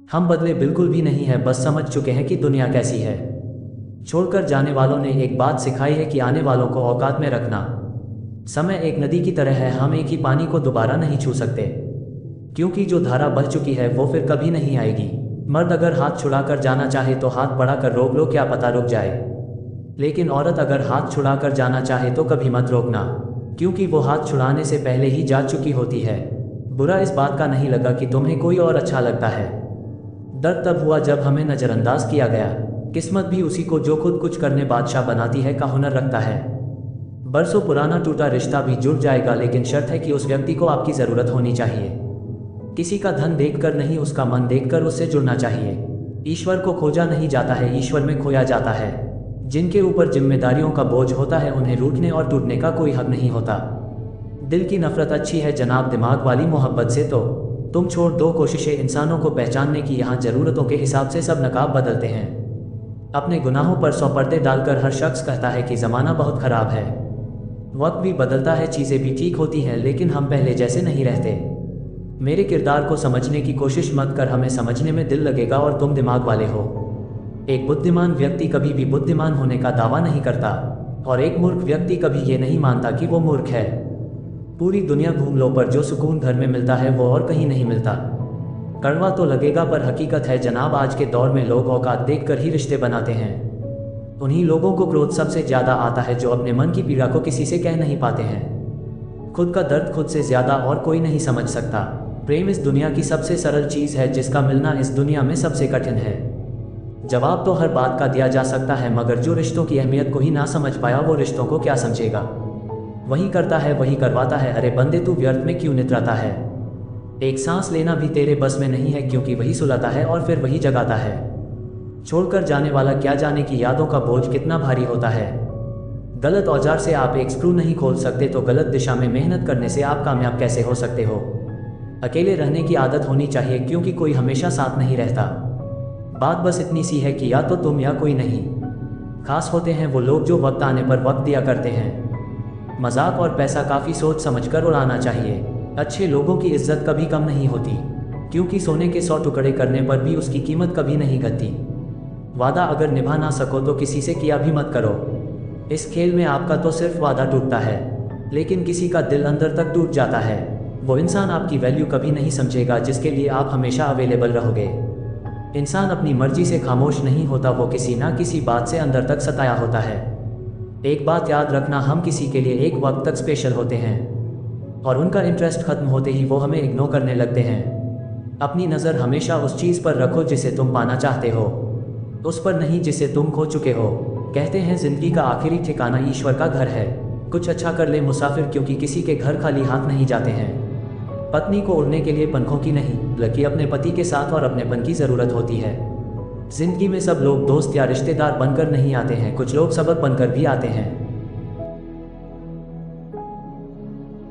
हम बदले बिल्कुल भी नहीं है, बस समझ चुके हैं कि दुनिया कैसी है। छोड़कर जाने वालों ने एक बात सिखाई है कि आने वालों को औकात में रखना। समय एक नदी की तरह है, हम एक ही पानी को दोबारा नहीं छू सकते, क्योंकि जो धारा बह चुकी है वो फिर कभी नहीं आएगी। मर्द अगर हाथ छुड़ाकर जाना चाहे तो हाथ बढ़ाकर रोक लो, क्या पता रुक जाए। लेकिन औरत अगर हाथ छुड़ाकर जाना चाहे तो कभी मत रोकना, क्योंकि वो हाथ छुड़ाने से पहले ही जा चुकी होती है। बुरा इस बात का नहीं लगा कि तुम्हें कोई और अच्छा लगता है। दर्द तब हुआ जब हमें नज़रअंदाज किया गया। किस्मत भी उसी को जो खुद कुछ करने बादशाह बनाती है का हुनर रखता है। बरसों पुराना टूटा रिश्ता भी जुड़ जाएगा, लेकिन शर्त है कि उस व्यक्ति को आपकी ज़रूरत होनी चाहिए। किसी का धन देखकर नहीं, उसका मन देखकर उससे जुड़ना चाहिए। ईश्वर को खोजा नहीं जाता है, ईश्वर में खोया जाता है। जिनके ऊपर जिम्मेदारियों का बोझ होता है उन्हें रूठने और टूटने का कोई हक नहीं होता। दिल की नफरत अच्छी है जनाब, दिमाग वाली मोहब्बत से तो तुम छोड़ दो कोशिशें इंसानों को पहचानने की। यहाँ ज़रूरतों के हिसाब से सब नकाब बदलते हैं। अपने गुनाहों पर 100 पर्दे डालकर हर शख्स कहता है कि ज़माना बहुत ख़राब है। वक्त भी बदलता है, चीज़ें भी ठीक होती हैं, लेकिन हम पहले जैसे नहीं रहते। मेरे किरदार को समझने की कोशिश मत कर, हमें समझने में दिल लगेगा और तुम दिमाग वाले हो। एक बुद्धिमान व्यक्ति कभी भी बुद्धिमान होने का दावा नहीं करता, और एक मूर्ख व्यक्ति कभी ये नहीं मानता कि वो मूर्ख है। पूरी दुनिया घूम लो, पर जो सुकून घर में मिलता है वो और कहीं नहीं मिलता। कड़वा तो लगेगा पर हकीकत है जनाब, आज के दौर में लोग औकात देखकर ही रिश्ते बनाते हैं। उन्हीं लोगों को क्रोध सबसे ज़्यादा आता है जो अपने मन की पीड़ा को किसी से कह नहीं पाते हैं। खुद का दर्द खुद से ज़्यादा और कोई नहीं समझ सकता। प्रेम इस दुनिया की सबसे सरल चीज़ है, जिसका मिलना इस दुनिया में सबसे कठिन है। जवाब तो हर बात का दिया जा सकता है, मगर जो रिश्तों की अहमियत को ही ना समझ पाया वो रिश्तों को क्या समझेगा। वही करता है वही करवाता है, अरे बंदे तू व्यर्थ में क्यों नितराता है। एक सांस लेना भी तेरे बस में नहीं है, क्योंकि वही सुलाता है और फिर वही जगाता है। छोड़कर जाने वाला क्या जाने की यादों का बोझ कितना भारी होता है। गलत औजार से आप एक स्क्रू नहीं खोल सकते, तो गलत दिशा में मेहनत करने से आप कामयाब कैसे हो सकते हो। अकेले रहने की आदत होनी चाहिए, क्योंकि कोई हमेशा साथ नहीं रहता। बात बस इतनी सी है कि या तो तुम या कोई नहीं। खास होते हैं वो लोग जो वक्त आने पर वक्त दिया करते हैं। मजाक और पैसा काफ़ी सोच समझकर उड़ाना चाहिए। अच्छे लोगों की इज्जत कभी कम नहीं होती, क्योंकि सोने के 100 टुकड़े करने पर भी उसकी कीमत कभी नहीं घटती। वादा अगर निभा ना सको तो किसी से किया भी मत करो। इस खेल में आपका तो सिर्फ वादा टूटता है, लेकिन किसी का दिल अंदर तक टूट जाता है। वो इंसान आपकी वैल्यू कभी नहीं समझेगा जिसके लिए आप हमेशा अवेलेबल रहोगे। इंसान अपनी मर्जी से खामोश नहीं होता, वो किसी ना किसी बात से अंदर तक सताया होता है। एक बात याद रखना, हम किसी के लिए एक वक्त तक स्पेशल होते हैं, और उनका इंटरेस्ट खत्म होते ही वो हमें इग्नोर करने लगते हैं। अपनी नज़र हमेशा उस चीज़ पर रखो जिसे तुम पाना चाहते हो, उस पर नहीं जिसे तुम खो चुके हो। कहते हैं जिंदगी का आखिरी ठिकाना ईश्वर का घर है। कुछ अच्छा कर ले मुसाफिर, क्योंकि किसी के घर खाली हाथ नहीं जाते हैं। पत्नी को उड़ने के लिए पंखों की नहीं, बल्कि अपने पति के साथ और अपनेपन की ज़रूरत होती है। जिंदगी में सब लोग दोस्त या रिश्तेदार बनकर नहीं आते हैं, कुछ लोग सबक बनकर भी आते हैं।